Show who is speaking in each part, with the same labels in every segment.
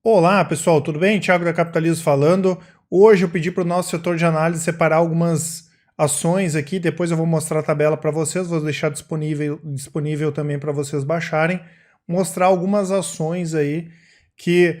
Speaker 1: Olá pessoal, tudo bem? Thiago da Capitalismo falando. Hoje eu pedi para o nosso setor de análise separar algumas ações aqui, depois eu vou mostrar a tabela para vocês, vou deixar disponível também para vocês baixarem, mostrar algumas ações aí que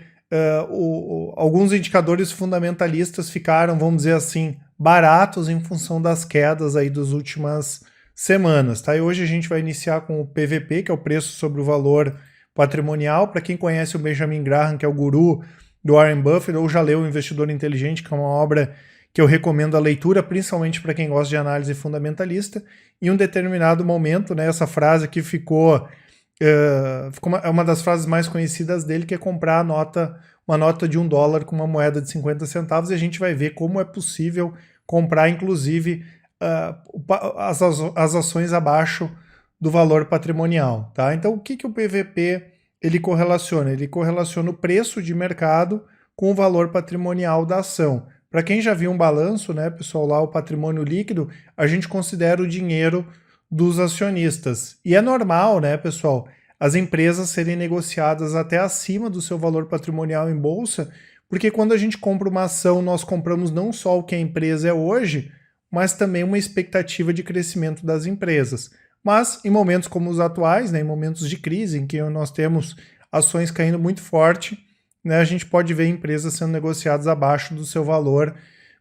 Speaker 1: alguns indicadores fundamentalistas ficaram, vamos dizer assim, baratos em função das quedas aí das últimas semanas, tá? E hoje a gente vai iniciar com o PVP, que é o preço sobre o valor patrimonial. Para quem conhece o Benjamin Graham, que é o guru do Warren Buffett, ou já leu O Investidor Inteligente, que é uma obra que eu recomendo a leitura, principalmente para quem gosta de análise fundamentalista. Em um determinado momento, né, essa frase aqui ficou uma das frases mais conhecidas dele, que é comprar uma nota de $1 com uma moeda de 50 centavos, e a gente vai ver como é possível comprar, inclusive, as ações abaixo do valor patrimonial, tá? Então, o que o PVP ele correlaciona? Ele correlaciona o preço de mercado com o valor patrimonial da ação. Para quem já viu um balanço, né, pessoal, lá o patrimônio líquido, a gente considera o dinheiro dos acionistas. E é normal, né, pessoal, as empresas serem negociadas até acima do seu valor patrimonial em bolsa, porque quando a gente compra uma ação, nós compramos não só o que a empresa é hoje, mas também uma expectativa de crescimento das empresas. Mas em momentos como os atuais, né, em momentos de crise, em que nós temos ações caindo muito forte, né, a gente pode ver empresas sendo negociadas abaixo do seu valor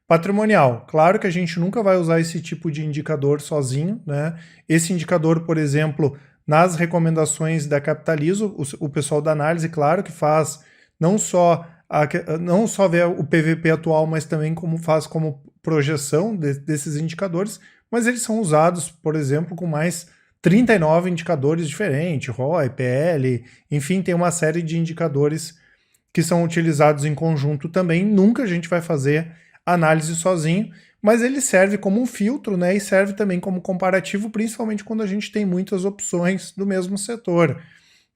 Speaker 1: patrimonial. Claro que a gente nunca vai usar esse tipo de indicador sozinho, né? Esse indicador, por exemplo, nas recomendações da Capitalizo, o pessoal da análise, claro que faz não só ver o PVP atual, mas também faz como projeção desses indicadores, mas eles são usados, por exemplo, com mais 39 indicadores diferentes, ROI, PL, enfim, tem uma série de indicadores que são utilizados em conjunto também. Nunca a gente vai fazer análise sozinho, mas ele serve como um filtro, né, e serve também como comparativo, principalmente quando a gente tem muitas opções do mesmo setor,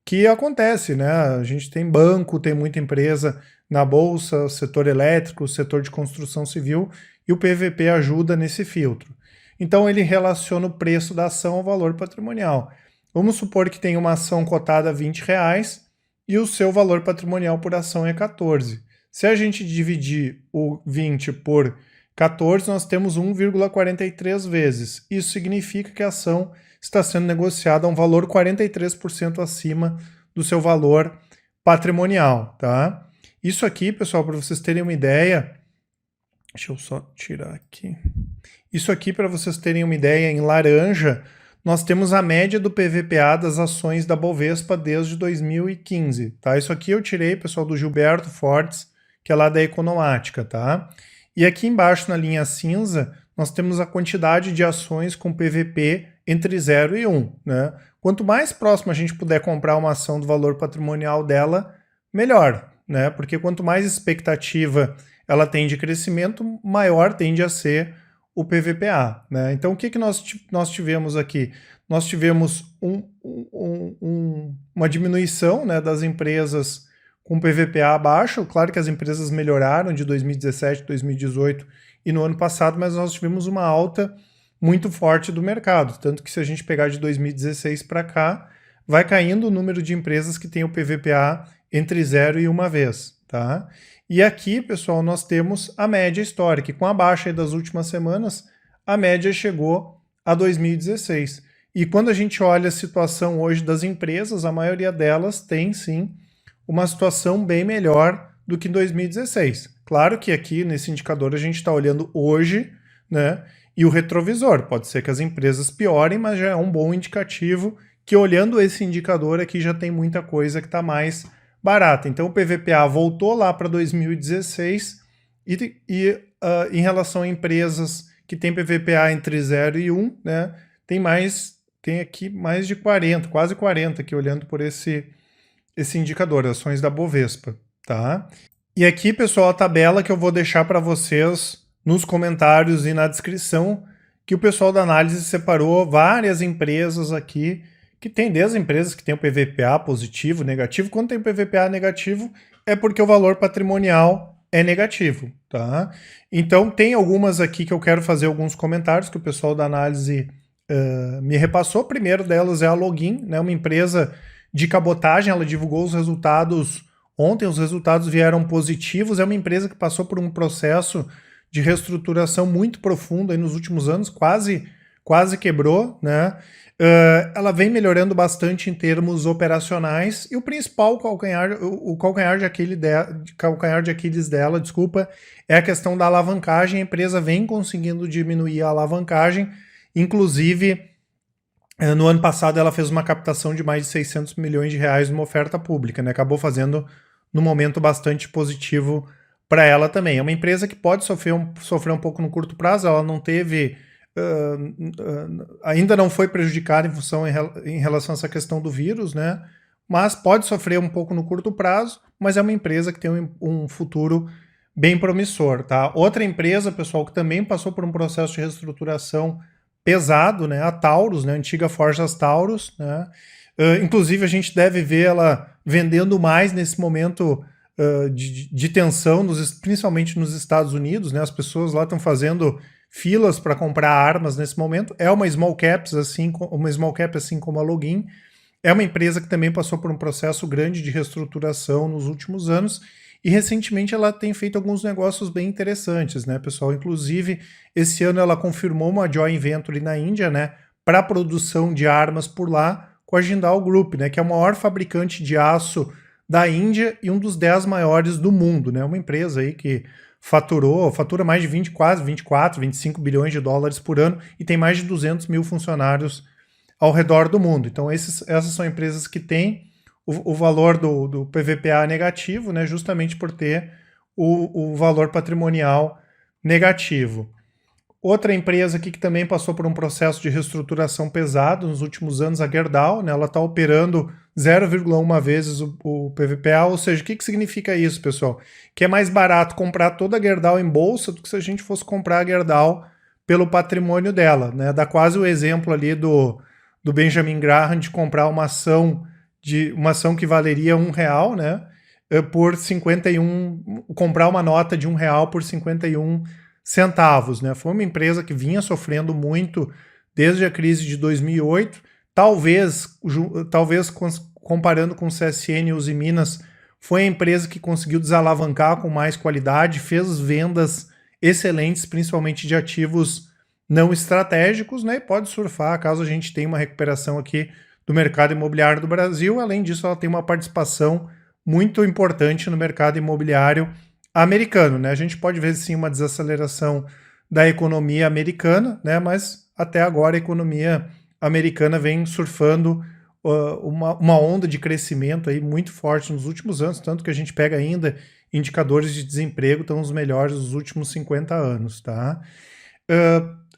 Speaker 1: que acontece, né, a gente tem banco, tem muita empresa na bolsa, setor elétrico, setor de construção civil, e o PVP ajuda nesse filtro. Então ele relaciona o preço da ação ao valor patrimonial. Vamos supor que tem uma ação cotada a R$20 e o seu valor patrimonial por ação é 14. Se a gente dividir o 20 por 14, nós temos 1,43 vezes. Isso significa que a ação está sendo negociada a um valor 43% acima do seu valor patrimonial, tá? Isso aqui, pessoal, para vocês terem uma ideia, deixa eu só tirar aqui. Isso aqui, para vocês terem uma ideia, em laranja, nós temos a média do PVPA das ações da Bovespa desde 2015, tá? Isso aqui eu tirei, pessoal, do Gilberto Fortes, que é lá da Economática, tá? E aqui embaixo, na linha cinza, nós temos a quantidade de ações com PVP entre 0 e 1, né? Quanto mais próximo a gente puder comprar uma ação do valor patrimonial dela, melhor, né? Porque quanto mais expectativa ela tem de crescimento, maior tende a ser o PVPA, né? Então, o que nós tivemos aqui? Nós tivemos uma diminuição, né, das empresas com PVPA abaixo. Claro que as empresas melhoraram de 2017, 2018 e no ano passado, mas nós tivemos uma alta muito forte do mercado. Tanto que se a gente pegar de 2016 para cá, vai caindo o número de empresas que tem o PVPA entre 0 e 1 vez, tá? E aqui, pessoal, nós temos a média histórica. Com a baixa das últimas semanas, a média chegou a 2016. E quando a gente olha a situação hoje das empresas, a maioria delas tem, sim, uma situação bem melhor do que em 2016. Claro que aqui, nesse indicador, a gente está olhando hoje, né, e o retrovisor. Pode ser que as empresas piorem, mas já é um bom indicativo que, olhando esse indicador aqui, já tem muita coisa que está mais barata. Então o PVPA voltou lá para 2016 em relação a empresas que têm PVPA entre 0 e 1, né, tem aqui mais de 40, quase 40 aqui olhando por esse indicador, ações da Bovespa, tá? E aqui, pessoal, a tabela que eu vou deixar para vocês nos comentários e na descrição, que o pessoal da análise separou várias empresas aqui, que tem desde empresas que têm o PVPA positivo, negativo. Quando tem o PVPA negativo, é porque o valor patrimonial é negativo, tá? Então, tem algumas aqui que eu quero fazer alguns comentários que o pessoal da análise me repassou. O primeiro delas é a Login, né, uma empresa de cabotagem. Ela divulgou os resultados Ontem os resultados vieram positivos, é uma empresa que passou por um processo de reestruturação muito profundo aí nos últimos anos, quase quebrou, né? Ela vem melhorando bastante em termos operacionais e o principal calcanhar de Aquiles dela, desculpa, é a questão da alavancagem. A empresa vem conseguindo diminuir a alavancagem, inclusive no ano passado ela fez uma captação de mais de 600 milhões de reais numa oferta pública, né? Acabou fazendo num momento bastante positivo para ela também. É uma empresa que pode sofrer um pouco no curto prazo, ela não teve... ainda não foi prejudicada em relação a essa questão do vírus, né? Mas pode sofrer um pouco no curto prazo, mas é uma empresa que tem um futuro bem promissor, tá? Outra empresa, pessoal, que também passou por um processo de reestruturação pesado, né? A Taurus, né? A antiga Forjas Taurus, né? Inclusive a gente deve ver ela vendendo mais nesse momento de tensão, principalmente nos Estados Unidos, né? As pessoas lá estão fazendo filas para comprar armas nesse momento. É uma small cap, assim como a Login. É uma empresa que também passou por um processo grande de reestruturação nos últimos anos e recentemente ela tem feito alguns negócios bem interessantes, né, pessoal? Inclusive, esse ano ela confirmou uma joint venture na Índia, né, para produção de armas por lá com a Jindal Group, né, que é o maior fabricante de aço da Índia e um dos 10 maiores do mundo, né? Uma empresa aí que fatura mais de quase 24, 25 bilhões de dólares por ano e tem mais de 200 mil funcionários ao redor do mundo. Então essas são empresas que têm o valor do PVPA negativo, né, justamente por ter o valor patrimonial negativo. Outra empresa aqui que também passou por um processo de reestruturação pesado nos últimos anos, a Gerdau, né, ela está operando 0,1 vezes o PVPA, ou seja, o que significa isso, pessoal? Que é mais barato comprar toda a Gerdau em bolsa do que se a gente fosse comprar a Gerdau pelo patrimônio dela, né? Dá quase o exemplo ali do Benjamin Graham de comprar uma ação que valeria R$1, né? Por 51, comprar uma nota de R$1 por 51 centavos, né? Foi uma empresa que vinha sofrendo muito desde a crise de 2008, talvez comparando com o CSN e Uzi Minas, foi a empresa que conseguiu desalavancar com mais qualidade, fez vendas excelentes, principalmente de ativos não estratégicos, né? E pode surfar caso a gente tenha uma recuperação aqui do mercado imobiliário do Brasil. Além disso, ela tem uma participação muito importante no mercado imobiliário americano, né? A gente pode ver sim uma desaceleração da economia americana, né? Mas até agora a economia americana vem surfando uma onda de crescimento aí muito forte nos últimos anos, tanto que a gente pega ainda indicadores de desemprego estão os melhores dos últimos 50 anos, tá?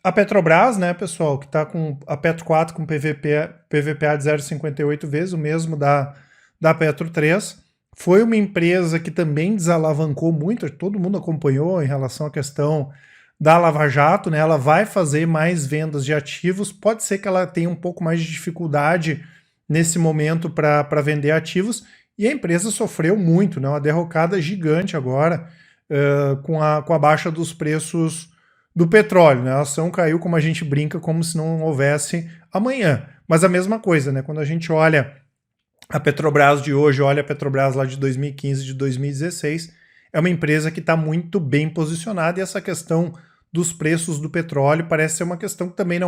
Speaker 1: A Petrobras, né, pessoal, que está com a Petro 4 com PVPA de 0,58 vezes, o mesmo da Petro 3, foi uma empresa que também desalavancou muito, todo mundo acompanhou em relação à questão da Lava Jato, né? Ela vai fazer mais vendas de ativos, pode ser que ela tenha um pouco mais de dificuldade nesse momento para vender ativos, e a empresa sofreu muito, né? Uma derrocada gigante agora com a baixa dos preços do petróleo, né? A ação caiu, como a gente brinca, como se não houvesse amanhã. Mas a mesma coisa, né? Quando a gente olha a Petrobras de hoje, olha a Petrobras lá de 2015, de 2016, é uma empresa que está muito bem posicionada e essa questão dos preços do petróleo parece ser uma questão que também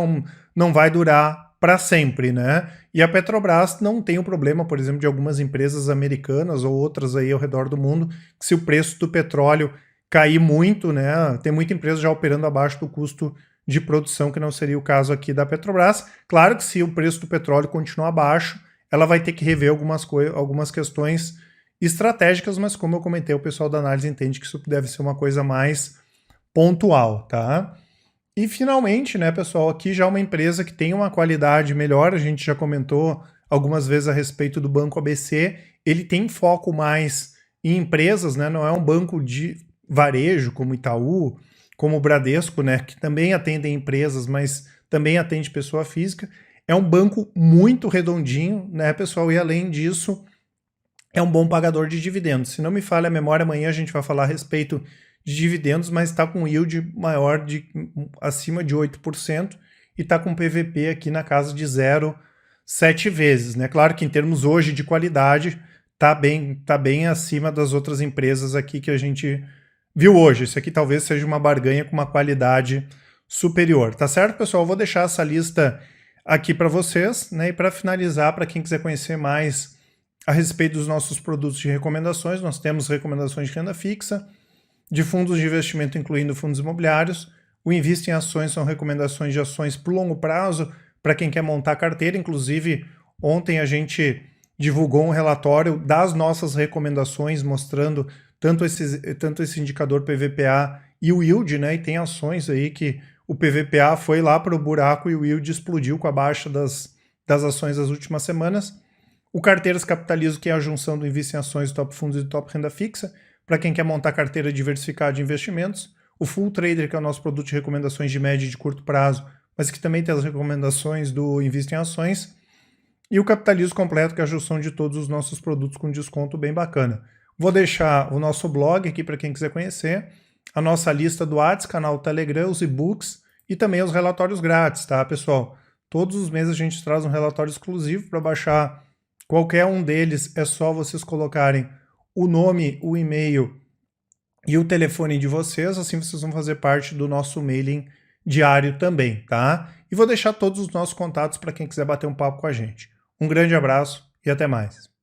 Speaker 1: não vai durar para sempre, né? E a Petrobras não tem o problema, por exemplo, de algumas empresas americanas ou outras aí ao redor do mundo, que se o preço do petróleo cair muito, né? Tem muita empresa já operando abaixo do custo de produção, que não seria o caso aqui da Petrobras. Claro que se o preço do petróleo continuar baixo, ela vai ter que rever algumas questões estratégicas, mas como eu comentei, o pessoal da análise entende que isso deve ser uma coisa mais pontual, tá? E finalmente, né, pessoal, aqui já uma empresa que tem uma qualidade melhor, a gente já comentou algumas vezes a respeito do Banco ABC, ele tem foco mais em empresas, né, não é um banco de varejo como Itaú, como o Bradesco, né, que também atendem empresas, mas também atende pessoa física. É um banco muito redondinho, né, pessoal, e além disso, é um bom pagador de dividendos. Se não me falha a memória, amanhã a gente vai falar a respeito de dividendos, mas está com yield maior, acima de 8%, e está com PVP aqui na casa de 0,7 vezes, né? Claro que em termos hoje de qualidade, tá bem acima das outras empresas aqui que a gente viu hoje. Esse aqui talvez seja uma barganha com uma qualidade superior, tá certo, pessoal? Eu vou deixar essa lista aqui para vocês, né? E para finalizar, para quem quiser conhecer mais a respeito dos nossos produtos de recomendações, nós temos recomendações de renda fixa, de fundos de investimento, incluindo fundos imobiliários. O Invista em Ações são recomendações de ações por longo prazo, para quem quer montar carteira. Inclusive, ontem a gente divulgou um relatório das nossas recomendações, mostrando tanto esse indicador PVPA e o yield, né? E tem ações aí que o PVPA foi lá para o buraco e o yield explodiu com a baixa das ações das últimas semanas. O Carteiras Capitalizo, que é a junção do Invista em Ações, Top Fundos e Top Renda Fixa, para quem quer montar carteira diversificada de investimentos. O Full Trader, que é o nosso produto de recomendações de médio e de curto prazo, mas que também tem as recomendações do Invista em Ações. E o Capitalizo Completo, que é a junção de todos os nossos produtos com desconto bem bacana. Vou deixar o nosso blog aqui para quem quiser conhecer, a nossa lista do Whats, canal Telegram, os e-books e também os relatórios grátis, tá, pessoal? Todos os meses a gente traz um relatório exclusivo para baixar. Qualquer um deles é só vocês colocarem o nome, o e-mail e o telefone de vocês, assim vocês vão fazer parte do nosso mailing diário também, tá? E vou deixar todos os nossos contatos para quem quiser bater um papo com a gente. Um grande abraço e até mais.